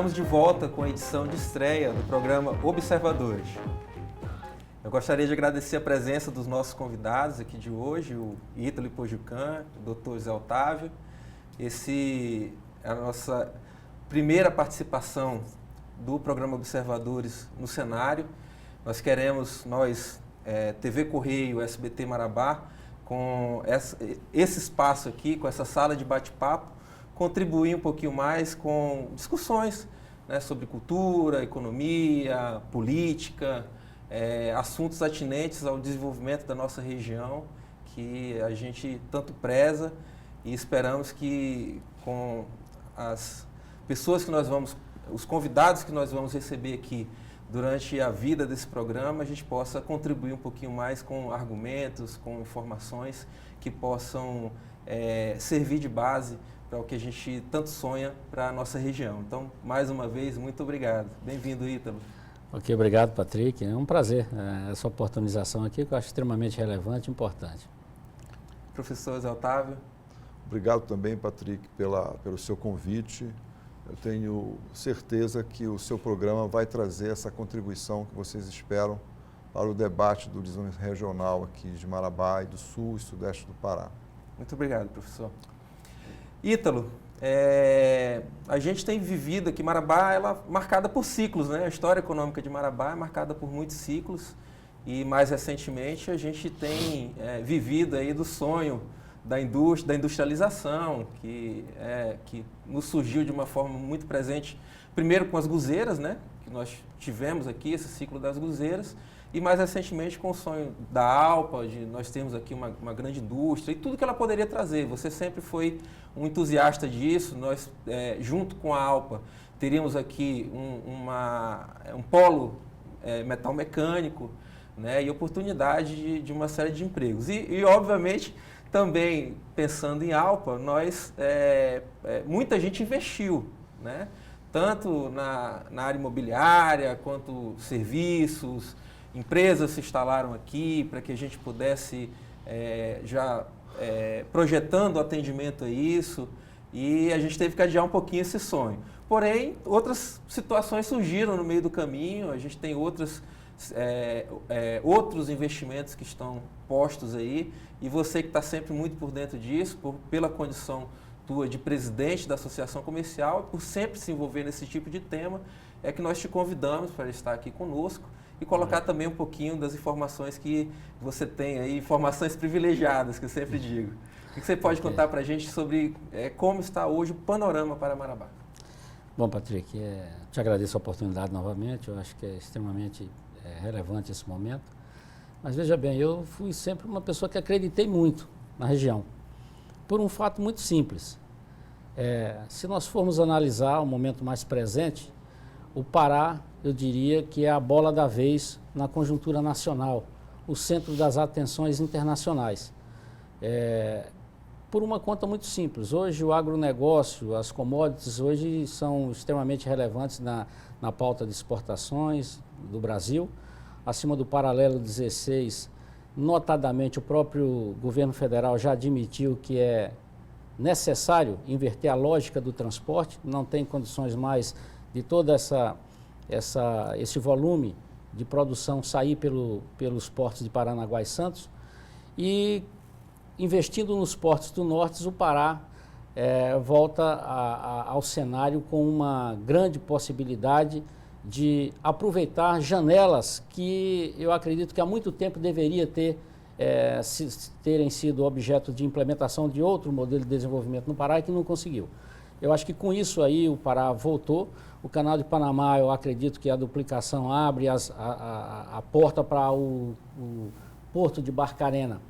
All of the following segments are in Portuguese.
estamos de volta com a edição de estreia do programa Observadores. Eu gostaria de agradecer a presença dos nossos convidados aqui de hoje, o Ítalo Ipojucan, o Dr. Zé Otávio. Esse é a nossa primeira participação do programa Observadores no cenário. Nós queremos, TV Correio, SBT Marabá, com esse espaço aqui, com essa sala de bate-papo, contribuir um pouquinho mais com discussões, né, sobre cultura, economia, política, assuntos atinentes ao desenvolvimento da nossa região, que a gente tanto preza, e esperamos que com as pessoas que os convidados que nós vamos receber aqui durante a vida desse programa, a gente possa contribuir um pouquinho mais com argumentos, com informações que possam servir de base para o que a gente tanto sonha para a nossa região. Então, mais uma vez, muito obrigado. Bem-vindo, Ítalo. Ok, obrigado, Patrick. É um prazer essa oportunização aqui, que eu acho extremamente relevante e importante. Professor Zé Otávio. Obrigado também, Patrick, pelo seu convite. Eu tenho certeza que o seu programa vai trazer essa contribuição que vocês esperam para o debate do desenvolvimento regional aqui de Marabá e do sul e sudeste do Pará. Muito obrigado, professor. Ítalo, a gente tem vivido aqui, Marabá, ela marcada por ciclos, né? A história econômica de Marabá é marcada por muitos ciclos e, mais recentemente, a gente tem vivido aí do sonho da industrialização, que nos surgiu de uma forma muito presente, primeiro com as guzeiras, né? Que nós tivemos aqui, esse ciclo das guzeiras, e mais recentemente com o sonho da Alpa, de nós termos aqui uma grande indústria e tudo que ela poderia trazer. Você sempre foi um entusiasta disso. Nós, junto com a Alpa, teríamos aqui um polo metal mecânico, né, e oportunidade de uma série de empregos. E obviamente, também pensando em Alpa, muita gente investiu, né, tanto na área imobiliária quanto serviços. Empresas se instalaram aqui para que a gente pudesse projetando o atendimento a isso, e a gente teve que adiar um pouquinho esse sonho. Porém, outras situações surgiram no meio do caminho, a gente tem outros investimentos que estão postos aí, e você que está sempre muito por dentro disso, pela condição tua de presidente da Associação Comercial, por sempre se envolver nesse tipo de tema, é que nós te convidamos para estar aqui conosco, e colocar também um pouquinho das informações que você tem aí, informações privilegiadas, que eu sempre digo. O que você pode contar para a gente sobre como está hoje o panorama para Marabá? Bom, Patrick, te agradeço a oportunidade novamente, eu acho que é extremamente relevante esse momento. Mas veja bem, eu fui sempre uma pessoa que acreditei muito na região, por um fato muito simples. Se nós formos analisar o momento mais presente, o Pará, eu diria que é a bola da vez na conjuntura nacional, o centro das atenções internacionais. Por uma conta muito simples, hoje o agronegócio, as commodities, hoje são extremamente relevantes na pauta de exportações do Brasil. Acima do paralelo 16, notadamente o próprio governo federal já admitiu que é necessário inverter a lógica do transporte, não tem condições mais de todo esse volume de produção sair pelos portos de Paranaguá e Santos, e investindo nos portos do Norte, o Pará volta ao cenário com uma grande possibilidade de aproveitar janelas que eu acredito que há muito tempo deveria terem sido objeto de implementação de outro modelo de desenvolvimento no Pará e que não conseguiu. Eu acho que com isso aí o Pará voltou. O Canal de Panamá, eu acredito que a duplicação abre a porta para o Porto de Barcarena,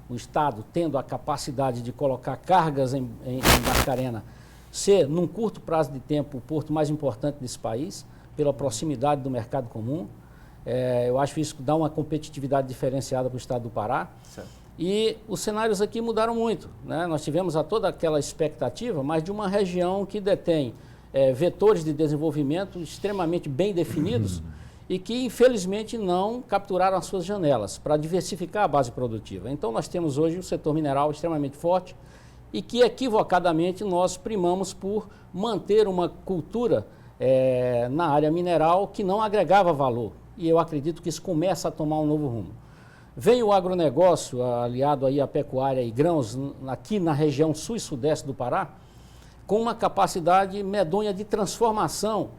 o Estado tendo a capacidade de colocar cargas em Barcarena, ser, num curto prazo de tempo, o porto mais importante desse país, pela proximidade do mercado comum. Eu acho que isso dá uma competitividade diferenciada para o Estado do Pará. Certo. E os cenários aqui mudaram muito, né? Nós tivemos toda aquela expectativa, mas de uma região que detém vetores de desenvolvimento extremamente bem definidos e que, infelizmente, não capturaram as suas janelas para diversificar a base produtiva. Então, nós temos hoje um setor mineral extremamente forte, e que equivocadamente nós primamos por manter uma cultura na área mineral que não agregava valor. E eu acredito que isso começa a tomar um novo rumo. Vem o agronegócio, aliado aí à pecuária e grãos, aqui na região sul e sudeste do Pará, com uma capacidade medonha de transformação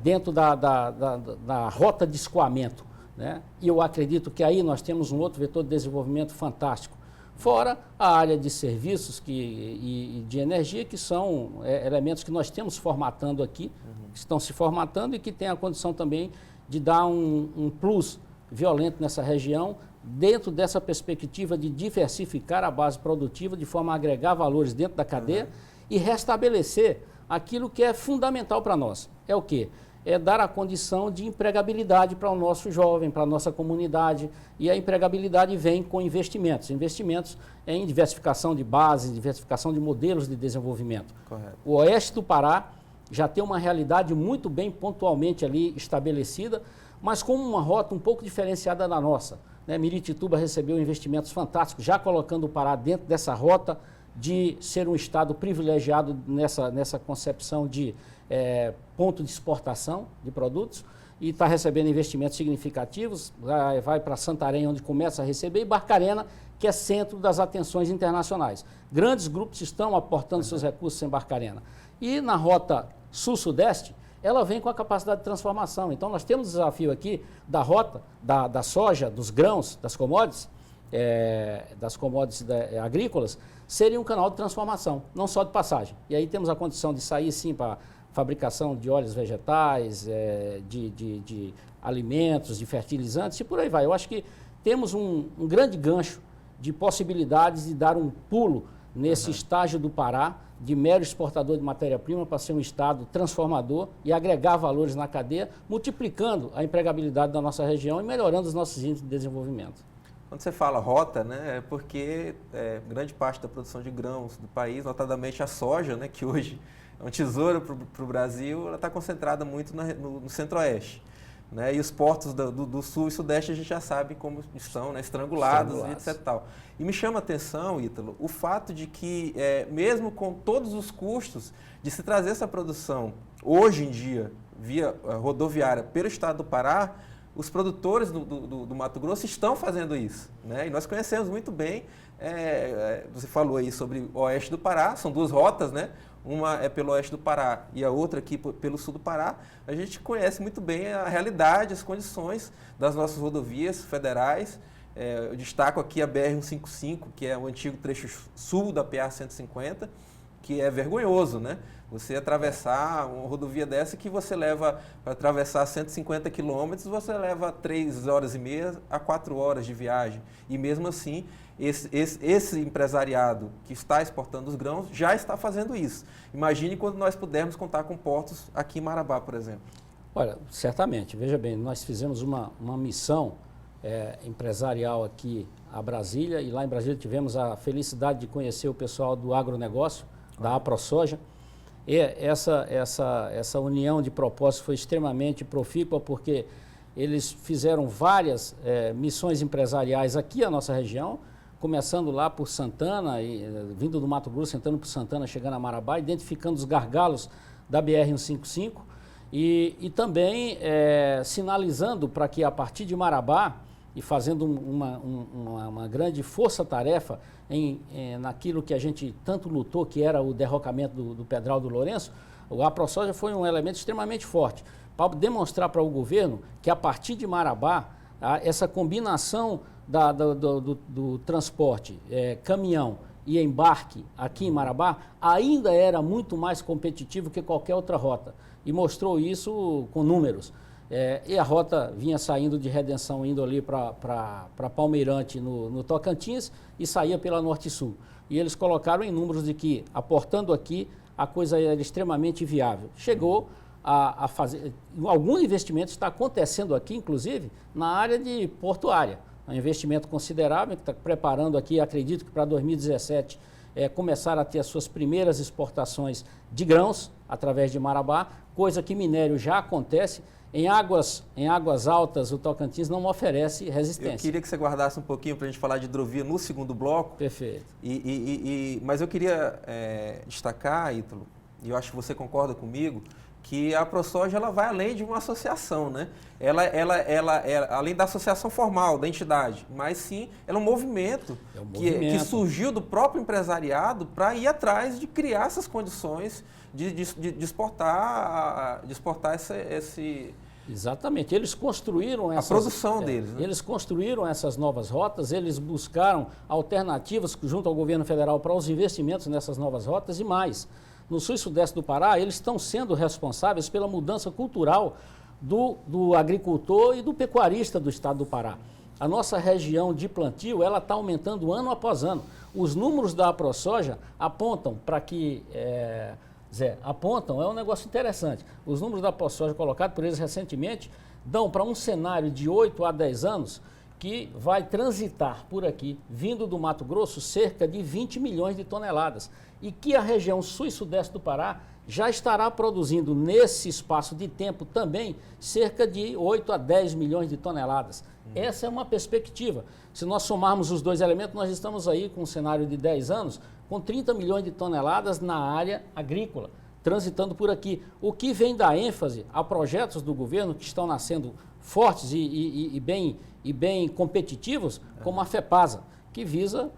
dentro da rota de escoamento, né? E eu acredito que aí nós temos um outro vetor de desenvolvimento fantástico. Fora a área de serviços e de energia, que são elementos que nós temos formatando aqui, que estão se formatando e que têm a condição também de dar um plus violento nessa região, dentro dessa perspectiva de diversificar a base produtiva de forma a agregar valores dentro da cadeia e restabelecer aquilo que é fundamental para nós. É o quê? É dar a condição de empregabilidade para o nosso jovem, para a nossa comunidade, e a empregabilidade vem com investimentos. Investimentos em diversificação de bases, diversificação de modelos de desenvolvimento. Correto. O oeste do Pará já tem uma realidade muito bem pontualmente ali estabelecida, mas com uma rota um pouco diferenciada da nossa, né? Miritituba recebeu investimentos fantásticos, já colocando o Pará dentro dessa rota de ser um estado privilegiado nessa concepção de ponto de exportação de produtos, e está recebendo investimentos significativos, vai para Santarém, onde começa a receber, e Barcarena, que é centro das atenções internacionais. Grandes grupos estão aportando seus recursos em Barcarena. E na rota sul-sudeste, ela vem com a capacidade de transformação. Então, nós temos o desafio aqui da rota, da soja, dos grãos, das commodities agrícolas, seria um canal de transformação, não só de passagem. E aí temos a condição de sair, sim, para fabricação de óleos vegetais, de alimentos, de fertilizantes e por aí vai. Eu acho que temos um grande gancho de possibilidades de dar um pulo nesse estágio do Pará, de mero exportador de matéria-prima, para ser um estado transformador e agregar valores na cadeia, multiplicando a empregabilidade da nossa região e melhorando os nossos índices de desenvolvimento. Quando você fala rota, né, é porque grande parte da produção de grãos do país, notadamente a soja, né, que hoje é um tesouro para o Brasil, ela está concentrada muito no centro-oeste. Né, e os portos do sul e sudeste a gente já sabe como estão, né, estrangulados e etc. Tal. E me chama a atenção, Ítalo, o fato de que, mesmo com todos os custos de se trazer essa produção, hoje em dia, via rodoviária pelo estado do Pará, os produtores do Mato Grosso estão fazendo isso. Né? E nós conhecemos muito bem, você falou aí sobre o oeste do Pará, são duas rotas, né? Uma é pelo oeste do Pará e a outra aqui pelo sul do Pará. A gente conhece muito bem a realidade, as condições das nossas rodovias federais. Eu destaco aqui a BR-155, que é o antigo trecho sul da PA-150, que é vergonhoso, né? Você atravessar uma rodovia dessa que você leva, para atravessar 150 quilômetros, você leva 3 horas e meia a 4 horas de viagem. E mesmo assim, esse empresariado que está exportando os grãos já está fazendo isso. Imagine quando nós pudermos contar com portos aqui em Marabá, por exemplo. Olha, certamente. Veja bem, nós fizemos uma missão empresarial aqui a Brasília, e lá em Brasília tivemos a felicidade de conhecer o pessoal do agronegócio, da AproSoja. E essa união de propósitos foi extremamente profícua, porque eles fizeram várias missões empresariais aqui na nossa região, começando lá por Santana, vindo do Mato Grosso, entrando por Santana, chegando a Marabá, identificando os gargalos da BR-155 e também sinalizando para que a partir de Marabá, e fazendo uma grande força-tarefa naquilo que a gente tanto lutou, que era o derrocamento do Pedral do Lourenço, a AproSoja foi um elemento extremamente forte, para demonstrar para o governo que a partir de Marabá, essa combinação do transporte, caminhão e embarque aqui em Marabá, ainda era muito mais competitivo que qualquer outra rota, e mostrou isso com números. E a rota vinha saindo de Redenção, indo ali para Palmeirante, no Tocantins, e saía pela Norte e Sul. E eles colocaram em números de que, aportando aqui, a coisa era extremamente viável. Chegou a fazer... Algum investimento está acontecendo aqui, inclusive, na área de portuária. Um investimento considerável, que está preparando aqui, acredito que para 2017, começar a ter as suas primeiras exportações de grãos, através de Marabá, coisa que minério já acontece. Em águas altas, o Tocantins não oferece resistência. Eu queria que você guardasse um pouquinho para a gente falar de hidrovia no segundo bloco. Perfeito. Mas eu queria destacar, Ítalo, e eu acho que você concorda comigo, que a ProSoja ela vai além de uma associação, né? Ela além da associação formal, da entidade, mas sim, ela é um movimento, que surgiu do próprio empresariado para ir atrás de criar essas condições de exportar esse... Exatamente, eles construíram a produção deles. Né? Eles construíram essas novas rotas, eles buscaram alternativas junto ao governo federal para os investimentos nessas novas rotas e mais. No sul e sudeste do Pará, eles estão sendo responsáveis pela mudança cultural do agricultor e do pecuarista do estado do Pará. A nossa região de plantio, ela está aumentando ano após ano. Os números da ProSoja apontam para que... apontam, é um negócio interessante. Os números da ProSoja colocados por eles recentemente dão para um cenário de 8 a 10 anos que vai transitar por aqui, vindo do Mato Grosso, cerca de 20 milhões de toneladas. E que a região sul e sudeste do Pará já estará produzindo nesse espaço de tempo também cerca de 8 a 10 milhões de toneladas. Essa é uma perspectiva. Se nós somarmos os dois elementos, nós estamos aí com um cenário de 10 anos, com 30 milhões de toneladas na área agrícola, transitando por aqui. O que vem dar ênfase a projetos do governo que estão nascendo fortes e bem competitivos, como a FEPASA, que visa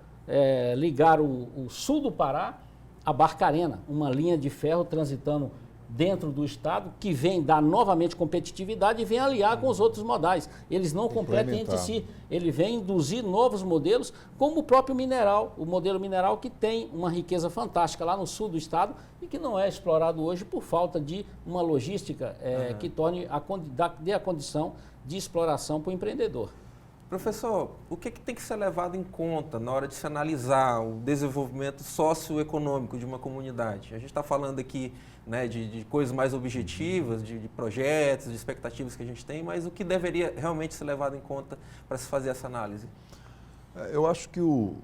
ligar o sul do Pará a Barcarena, uma linha de ferro transitando dentro do estado, que vem dar novamente competitividade e vem aliar com os outros modais. Eles não competem entre si, ele vem induzir novos modelos, como o próprio mineral, o modelo mineral que tem uma riqueza fantástica lá no sul do estado e que não é explorado hoje por falta de uma logística que dê a condição de exploração para o empreendedor. Professor, o que tem que ser levado em conta na hora de se analisar o desenvolvimento socioeconômico de uma comunidade? A gente está falando aqui, né, de coisas mais objetivas, de projetos, de expectativas que a gente tem, mas o que deveria realmente ser levado em conta para se fazer essa análise? Eu acho que o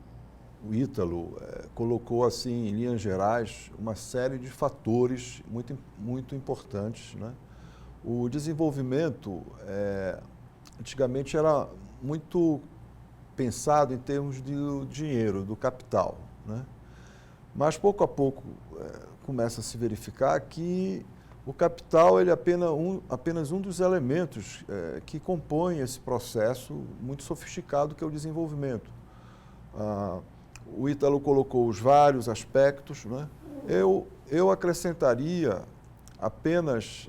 Ítalo colocou, assim, em linhas gerais, uma série de fatores muito importantes, né? O desenvolvimento, antigamente, era muito pensado em termos de dinheiro, do capital, né? Mas pouco a pouco começa a se verificar que o capital ele é apenas um dos elementos que compõem esse processo muito sofisticado que é o desenvolvimento. O Ítalo colocou os vários aspectos, né? Eu acrescentaria apenas,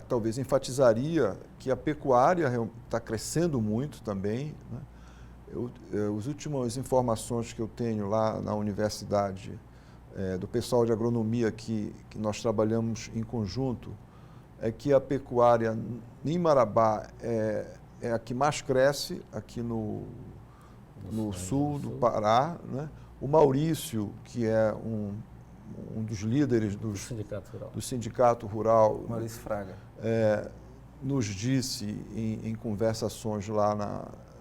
talvez enfatizaria que a pecuária está crescendo muito também, né? As últimas informações que eu tenho lá na universidade, do pessoal de agronomia que nós trabalhamos em conjunto, é que a pecuária em Marabá é a que mais cresce aqui no sul do Pará, né? O Maurício, que é um dos líderes do Sindicato Rural, Maurício Fraga, nos disse em conversações lá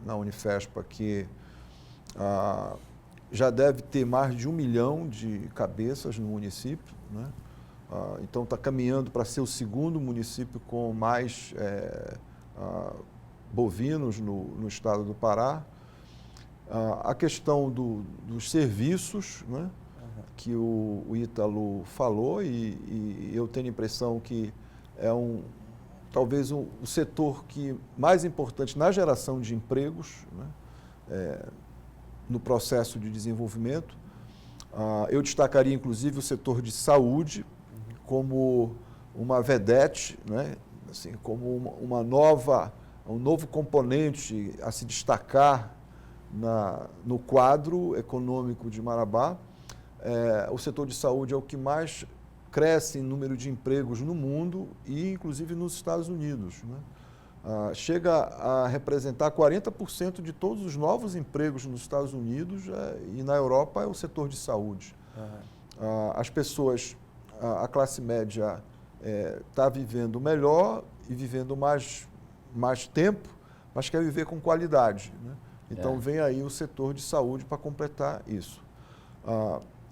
na Unifespa que já deve ter mais de 1 milhão de cabeças no município, né? Então está caminhando para ser o segundo município com mais bovinos no estado do Pará. A questão dos serviços, né? Que o Ítalo falou e eu tenho a impressão que é talvez o setor mais importante na geração de empregos, né? No processo de desenvolvimento. Eu destacaria, inclusive, o setor de saúde como uma vedete, né? Assim, como um novo componente a se destacar no quadro econômico de Marabá. O setor de saúde é o que mais cresce em número de empregos no mundo e, inclusive, nos Estados Unidos, né? Chega a representar 40% de todos os novos empregos nos Estados Unidos e na Europa é o setor de saúde. As pessoas, a classe média está vivendo melhor e vivendo mais tempo, mas quer viver com qualidade, né? Então vem aí o setor de saúde para completar isso.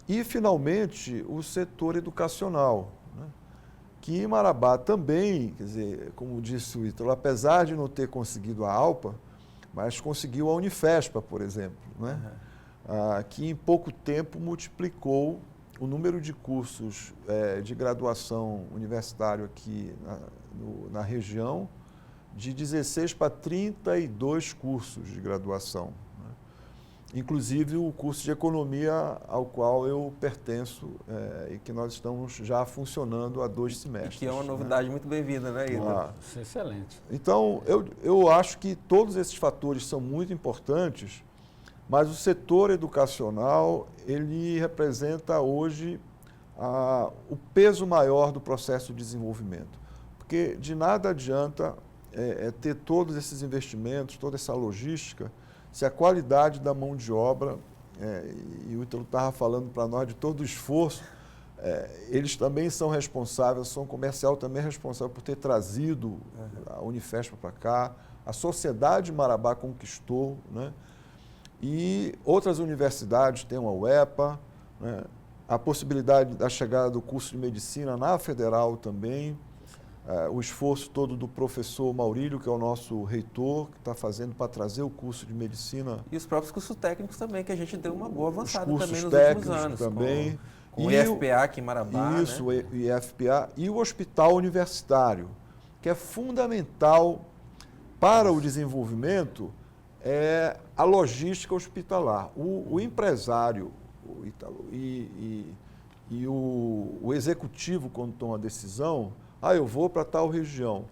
E, finalmente, o setor educacional, né? que Marabá também, quer dizer, como disse o Ítalo, apesar de não ter conseguido a ALPA, mas conseguiu a Unifespa, por exemplo, né? Que em pouco tempo multiplicou o número de cursos de graduação universitário aqui na região de 16 para 32 cursos de graduação, né? Inclusive o curso de economia ao qual eu pertenço e que nós estamos já funcionando há 2 semestres. E que é uma novidade, né? Muito bem-vinda, né, Ítalo? Isso é excelente. Então, eu acho que todos esses fatores são muito importantes, mas o setor educacional, ele representa hoje o peso maior do processo de desenvolvimento. Porque de nada adianta ter todos esses investimentos, toda essa logística, se a qualidade da mão de obra, e o Ítalo estava falando para nós de todo o esforço, eles também são responsáveis, a ação comercial também é responsável por ter trazido a Unifespa para cá, a sociedade de Marabá conquistou, né? E outras universidades têm uma UEPA, né? A possibilidade da chegada do curso de medicina na Federal também, o esforço todo do professor Maurílio, que é o nosso reitor, que está fazendo para trazer o curso de medicina. E os próprios cursos técnicos também, que a gente deu uma boa avançada também nos últimos anos. Também. Com o IFPA aqui em Marabá. Isso, né? O IFPA e o hospital universitário, que é fundamental para o desenvolvimento, a logística hospitalar. O empresário, o Ítalo, e o executivo, quando toma a decisão, eu vou para tal região.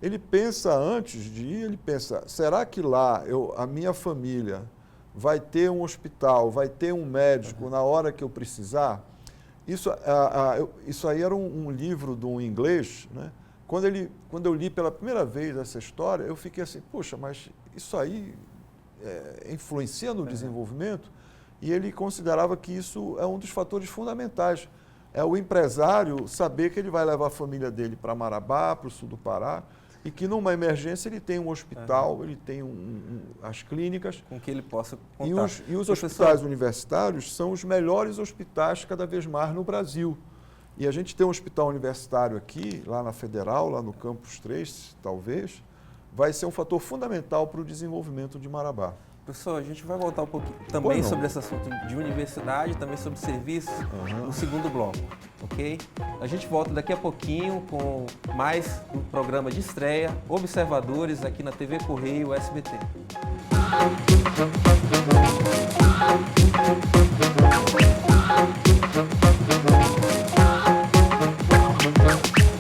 Ele pensa antes de ir, ele pensa, será que lá a minha família vai ter um hospital, vai ter um médico na hora que eu precisar? Isso aí era um livro de um inglês, né? Quando eu li pela primeira vez essa história, eu fiquei assim, poxa, mas isso aí influencia no desenvolvimento? E ele considerava que isso é um dos fatores fundamentais. É o empresário saber que ele vai levar a família dele para Marabá, para o sul do Pará, e que numa emergência ele tem um hospital, ele tem as clínicas. Com que ele possa contar. E os hospitais universitários são os melhores hospitais cada vez mais no Brasil. E a gente tem um hospital universitário aqui, lá na Federal, lá no Campus 3, talvez, vai ser um fator fundamental para o desenvolvimento de Marabá. Professor, a gente vai voltar um pouquinho também sobre esse assunto de universidade, também sobre serviços, no segundo bloco, ok? A gente volta daqui a pouquinho com mais um programa de estreia, Observadores, aqui na TV Correio SBT.